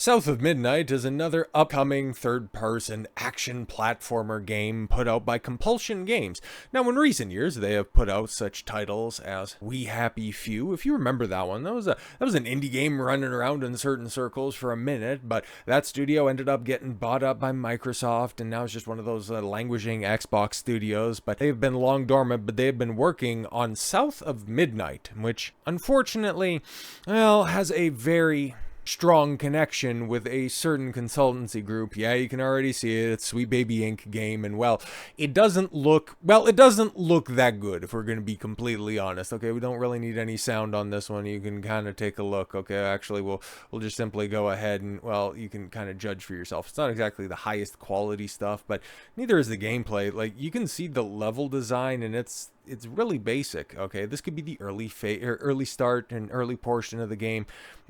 South of Midnight is another upcoming third-person action platformer game put out by Compulsion Games. Now, in recent years, they have put out such titles as We Happy Few. If you remember that one, that was an indie game running around in certain circles for a minute, but that studio ended up getting bought up by Microsoft, and now it's just one of those languishing Xbox studios. But they've been long dormant, but they've been working on South of Midnight, which unfortunately, well, has a very strong connection with a certain consultancy group. Yeah, you can already see it. It's Sweet Baby Inc. game, and it doesn't look that good, if we're going to be completely honest. Okay, we don't really need any sound on this one. You can kind of take a look. Okay, actually, we'll just simply go ahead and, well, you can kind of judge for yourself. It's not exactly the highest quality stuff, but neither is the gameplay. Like, you can see the level design, and it's really basic. Okay, this could be the early start and early portion of the game,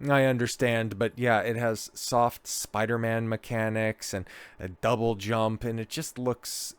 I understand, but yeah, it has soft Spider-Man mechanics and a double jump, and it looks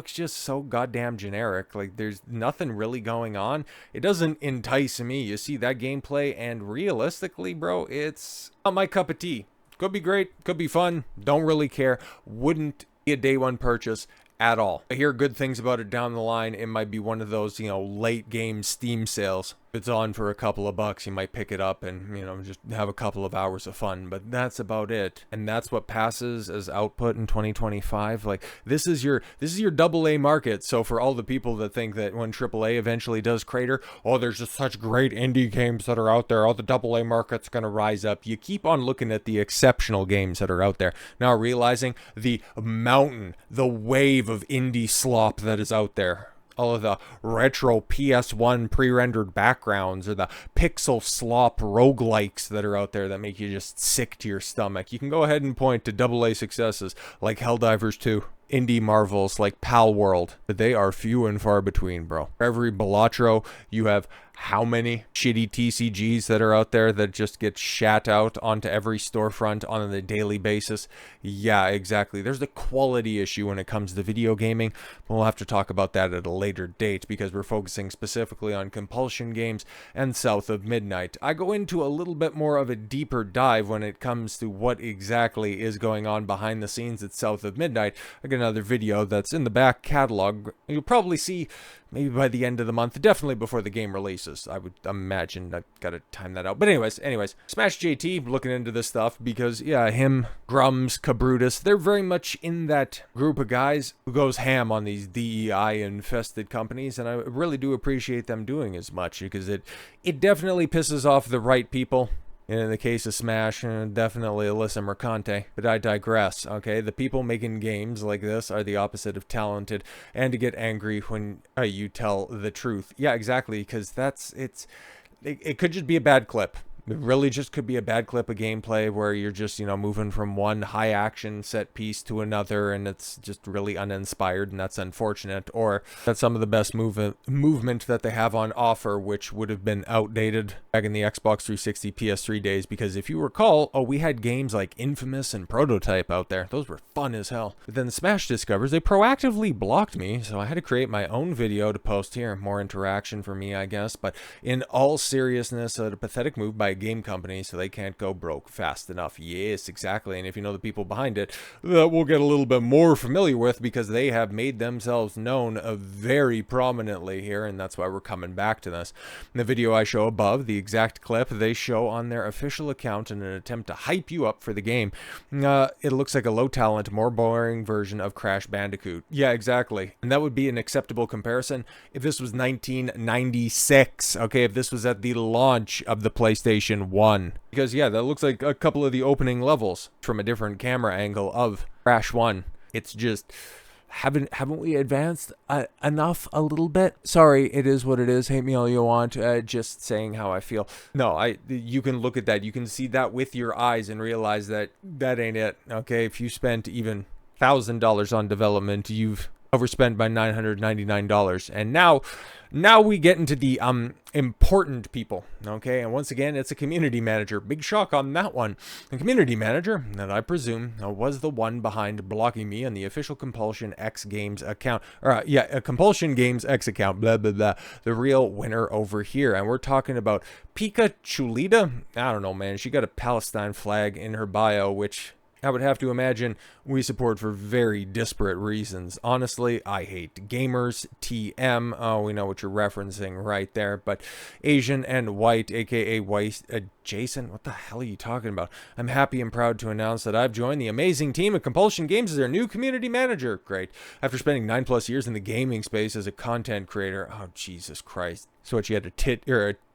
just so goddamn generic. Like, there's nothing really going on. It doesn't entice me. You see that gameplay, and realistically, bro, it's not my cup of tea. Could be great, could be fun, don't really care. Wouldn't be a day one purchase at all. I hear good things about it down the line. It might be one of those, late game Steam sales. If it's on for a couple of bucks, you might pick it up and, just have a couple of hours of fun, but that's about it. And that's what passes as output in 2025. Like, this is your AA market. So for all the people that think that when AAA eventually does crater, oh, there's just such great indie games that are out there, oh, the AA market's going to rise up. You keep on looking at the exceptional games that are out there, now realizing the mountain, the wave of indie slop that is out there. All of the retro PS1 pre-rendered backgrounds, or the pixel slop roguelikes that are out there that make you just sick to your stomach. You can go ahead and point to AA successes like Helldivers 2. Indie marvels like Pal World, but they are few and far between, bro. For every Balatro, you have how many shitty TCGs that are out there that just get shat out onto every storefront on a daily basis? Yeah, exactly. There's the quality issue when it comes to video gaming. We'll have to talk about that at a later date because we're focusing specifically on Compulsion Games and South of Midnight. I go into a little bit more of a deeper dive when it comes to what exactly is going on behind the scenes at South of Midnight. I got another video that's in the back catalog. You'll probably see maybe by the end of the month, definitely before the game releases. I would imagine. I've got to time that out. But anyways, Smash JT looking into this stuff because, yeah, him, Grums, Cabrutus, they're very much in that group of guys who goes ham on these DEI-infested companies, and I really do appreciate them doing as much because it definitely pisses off the right people. And in the case of Smash, definitely Alyssa Mercante. But I digress, okay? The people making games like this are the opposite of talented, and to get angry when you tell the truth. Yeah, exactly, because it could just be a bad clip. It really just could be a bad clip of gameplay where you're just, moving from one high action set piece to another, and it's just really uninspired, and that's unfortunate. Or that's some of the best movement that they have on offer, which would have been outdated back in the Xbox 360 PS3 days, because if you recall, we had games like Infamous and Prototype out there. Those were fun as hell. But then Smash discovers they proactively blocked me, so I had to create my own video to post here. More interaction for me, I guess. But in all seriousness, a pathetic move by a game company, so they can't go broke fast enough. Yes, exactly. And if you know the people behind it, that we'll get a little bit more familiar with, because they have made themselves known very prominently here, and that's why we're coming back to this. In the video I show above, the exact clip they show on their official account in an attempt to hype you up for the game, it looks like a low talent, more boring version of Crash Bandicoot. Yeah, exactly. And that would be an acceptable comparison if this was 1996, okay, if this was at the launch of the PlayStation 1. Because, yeah, that looks like a couple of the opening levels from a different camera angle of Crash 1. It's just, haven't we advanced enough a little bit? Sorry, it is what it is. Hate me all you want. Just saying how I feel. No, you can look at that. You can see that with your eyes and realize that ain't it. Okay, if you spent even $1,000 on development, you've overspent by $999. And now we get into the important people, okay? And once again, it's a community manager. Big shock on that one. The community manager, that I presume was the one behind blocking me on the official Compulsion X Games account, or a Compulsion Games X account, blah blah blah. The real winner over here, and we're talking about Pika. I don't know, man. She got a Palestine flag in her bio, which I would have to imagine we support for very disparate reasons. Honestly, I hate gamers, TM. Oh, we know what you're referencing right there. But Asian and white, aka white adjacent. What the hell are you talking about? I'm happy and proud to announce that I've joined the amazing team of Compulsion Games as their new community manager. Great. After spending 9+ years in the gaming space as a content creator. Oh, Jesus Christ. So what, you had a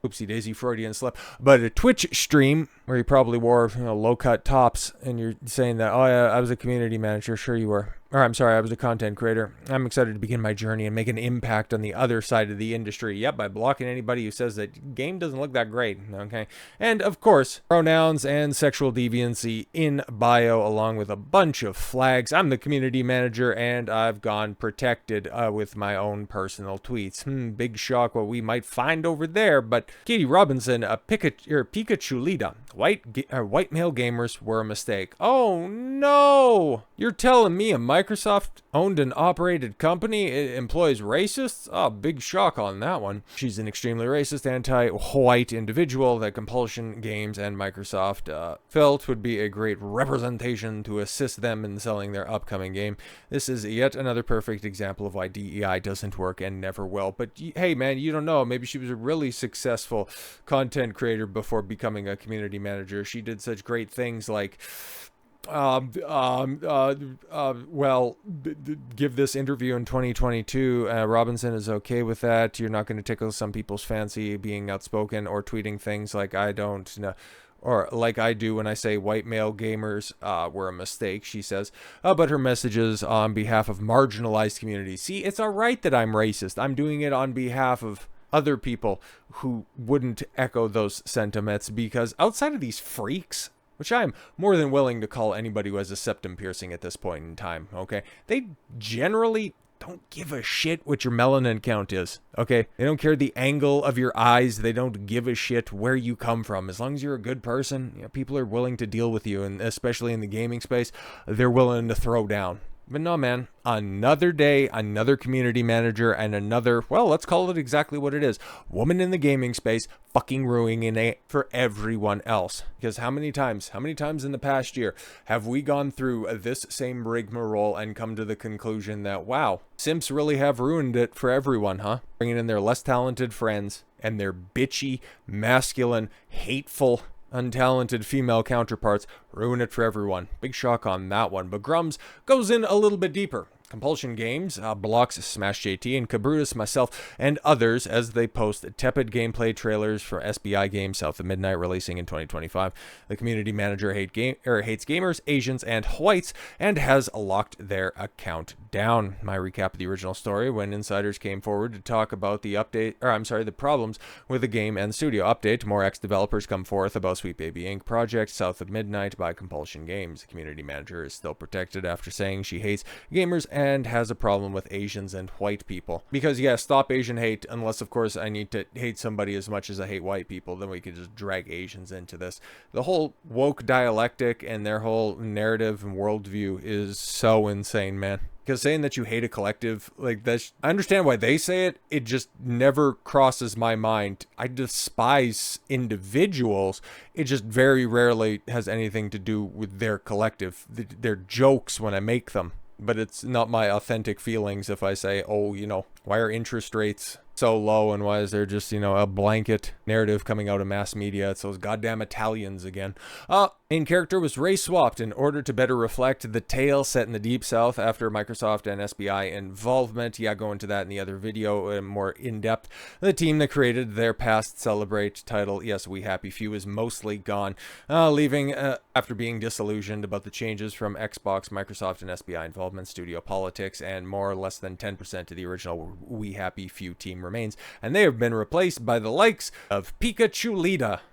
oopsie daisy Freudian slip, but a Twitch stream where you probably wore low cut tops, and you're saying that, oh yeah, I was a community manager. Sure you were. Or I'm sorry, I was a content creator. I'm excited to begin my journey and make an impact on the other side of the industry. Yep, by blocking anybody who says that game doesn't look that great. Okay. And of course, pronouns and sexual deviancy in bio, along with a bunch of flags. I'm the community manager, and I've gone protected with my own personal tweets. Big shock what we might find over there. But Katie Robinson, Pikachu, white male gamers were a mistake. Oh no! You're telling me a Microsoft owned and operated company employs racists? Oh, big shock on that one. She's an extremely racist, anti-white individual that Compulsion Games and Microsoft felt would be a great representation to assist them in selling their upcoming game. This is yet another perfect example of why DEI doesn't work and never will. But hey man, you don't know. Maybe she was a really successful content creator before becoming a community manager. She did such great things like give this interview in 2022. Robinson is okay with that. You're not going to tickle some people's fancy being outspoken or tweeting things like I don't know, or like I do when I say white male gamers were a mistake, she says. But her messages on behalf of marginalized communities. See, it's all right that I'm racist. I'm doing it on behalf of other people who wouldn't echo those sentiments, because outside of these freaks, which I'm more than willing to call anybody who has a septum piercing at this point in time, okay? They generally don't give a shit what your melanin count is, okay? They don't care the angle of your eyes. They don't give a shit where you come from. As long as you're a good person, people are willing to deal with you, and especially in the gaming space, they're willing to throw down. But no, man, another day, another community manager, and another, well, let's call it exactly what it is. Woman in the gaming space fucking ruining it for everyone else. Because how many times in the past year have we gone through this same rigmarole and come to the conclusion that, wow, simps really have ruined it for everyone, huh? Bringing in their less talented friends and their bitchy, masculine, hateful, untalented female counterparts ruin it for everyone. Big shock on that one. But Grums goes in a little bit deeper. Compulsion Games blocks Smash JT and Cabrutus, myself, and others as they post tepid gameplay trailers for SBI games South of Midnight releasing in 2025. The community manager hates gamers, Asians, and whites, and has locked their account down. My recap of the original story: when insiders came forward to talk about the the problems with the game and studio update, more ex-developers come forth about Sweet Baby Inc. project South of Midnight by Compulsion Games. The community manager is still protected after saying she hates gamers and has a problem with Asians and white people. Because, yeah, stop Asian hate, unless, of course, I need to hate somebody as much as I hate white people, then we could just drag Asians into this. The whole woke dialectic and their whole narrative and worldview is so insane, man. Because saying that you hate a collective, like, that's, I understand why they say it, it just never crosses my mind. I despise individuals. It just very rarely has anything to do with their collective. They're jokes when I make them. But it's not my authentic feelings if I say, oh, why are interest rates so low, and why is there just, a blanket narrative coming out of mass media? It's those goddamn Italians again. Main character was race swapped in order to better reflect the tale set in the Deep South after Microsoft and SBI involvement. Yeah, go into that in the other video, more in-depth. The team that created their past Celebrate title, yes, We Happy Few, is mostly gone, leaving after being disillusioned about the changes from Xbox, Microsoft, and SBI involvement, studio politics, and more or less than 10% of the original We Happy Few team remains, and they have been replaced by the likes of Pikachu.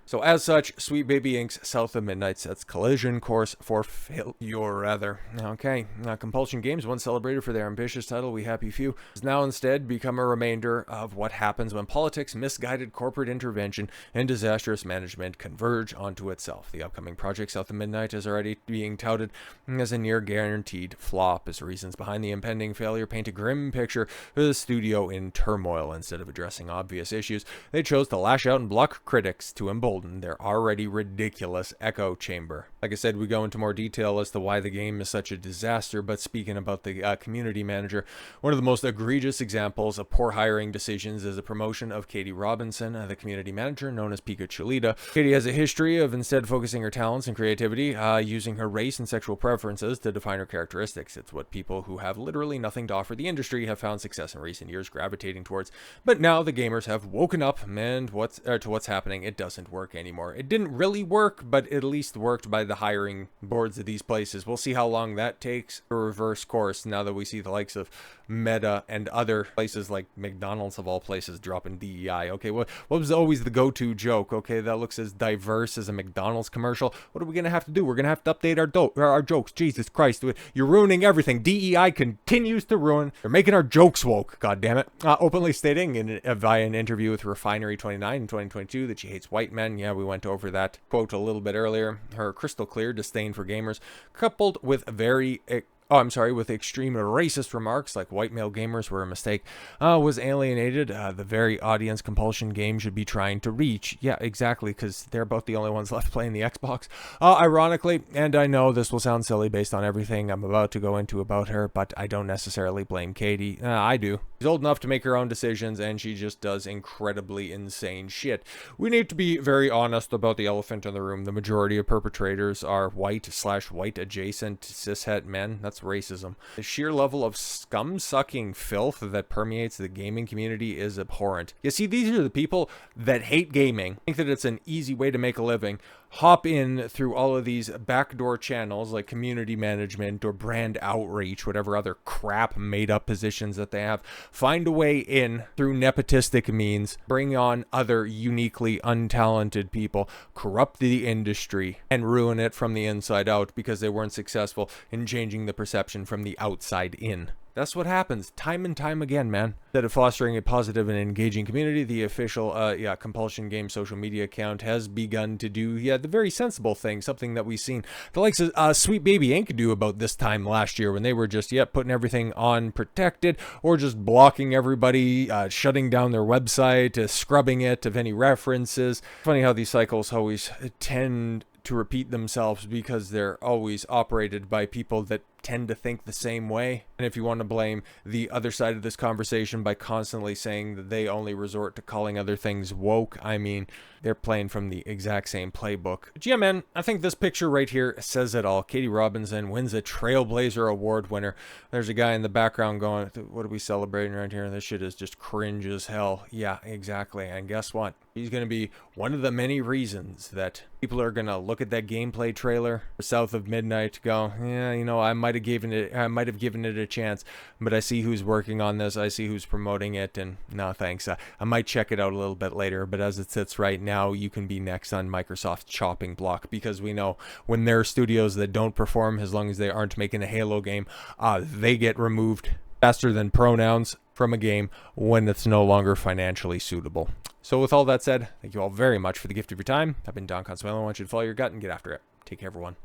So as such, Sweet Baby Inc.'s South of Midnight sets collision course for failure, rather. Okay, Compulsion Games, once celebrated for their ambitious title, We Happy Few, has now instead become a reminder of what happens when politics, misguided corporate intervention, and disastrous management converge onto itself. The upcoming project, South of Midnight, is already being touted as a near-guaranteed flop, as reasons behind the impending failure paint a grim picture of the studio in turmoil. Instead of addressing obvious issues, they chose to lash out and block critics to embolden their already ridiculous echo chamber. Like I said, we go into more detail as to why the game is such a disaster, but speaking about the community manager, one of the most egregious examples of poor hiring decisions is the promotion of Katie Robinson, the community manager known as Pikachu. Katie has a history of instead focusing her talents and creativity, using her race and sexual preferences to define her characteristics. It's what people who have literally nothing to offer the industry have found success in recent years gravitating towards, but now the gamers have woken up and to what's happening. It doesn't work anymore. It didn't really work, but it at least worked by the hiring boards of these places. We'll see how long that takes to reverse course now that we see the likes of Meta and other places like McDonald's of all places dropping DEI. Okay, what was always the go-to joke? Okay, that looks as diverse as a McDonald's commercial. What are we gonna have to do? We're gonna have to update our jokes. Jesus Christ, you're ruining everything. DEI continues to ruin. You're making our jokes woke. God damn it. Openly stating via an interview with Refinery 29 in 2022 that she hates white men. Yeah, we went over that quote a little bit earlier. Her crystal clear disdain for gamers, coupled with with extreme racist remarks like white male gamers were a mistake, was alienated the very audience Compulsion Games should be trying to reach. Yeah, exactly, because they're about the only ones left playing the Xbox. Ironically, and I know this will sound silly based on everything I'm about to go into about her, but I don't necessarily blame Katie. I do. She's old enough to make her own decisions, and she just does incredibly insane shit. We need to be very honest about the elephant in the room. The majority of perpetrators are white/white adjacent cishet men. That's racism. The sheer level of scum-sucking filth that permeates the gaming community is abhorrent. You see, these are the people that hate gaming, think that it's an easy way to make a living, hop in through all of these backdoor channels like community management or brand outreach, whatever other crap made-up positions that they have, find a way in through nepotistic means, bring on other uniquely untalented people, corrupt the industry, and ruin it from the inside out because they weren't successful in changing the perception from the outside in. That's what happens time and time again, man. Instead of fostering a positive and engaging community, the official Compulsion Games social media account has begun to do the very sensible thing, something that we've seen the likes of Sweet Baby Inc. do about this time last year when they were just putting everything on protected or just blocking everybody, shutting down their website, scrubbing it of any references. Funny how these cycles always tend to repeat themselves because they're always operated by people that tend to think the same way. And if you want to blame the other side of this conversation by constantly saying that they only resort to calling other things woke, I mean, they're playing from the exact same playbook. But yeah, man, I think this picture right here says it all. Katie Robinson wins a Trailblazer Award winner. There's a guy in the background going, what are we celebrating right here? This shit is just cringe as hell. Yeah, exactly. And guess what? He's going to be one of the many reasons that people are going to look at that gameplay trailer for South of Midnight, go, yeah, you know, I might have given it a chance, but I see who's working on this, I see who's promoting it, and no thanks. I might check it out a little bit later, but as it sits right now, you can be next on Microsoft's chopping block, because we know when there are studios that don't perform, as long as they aren't making a Halo game, they get removed faster than pronouns from a game when it's no longer financially suitable. So with all that said, thank you all very much for the gift of your time. I've been Don Consuelo. I want you to follow your gut and get after it. Take care, everyone.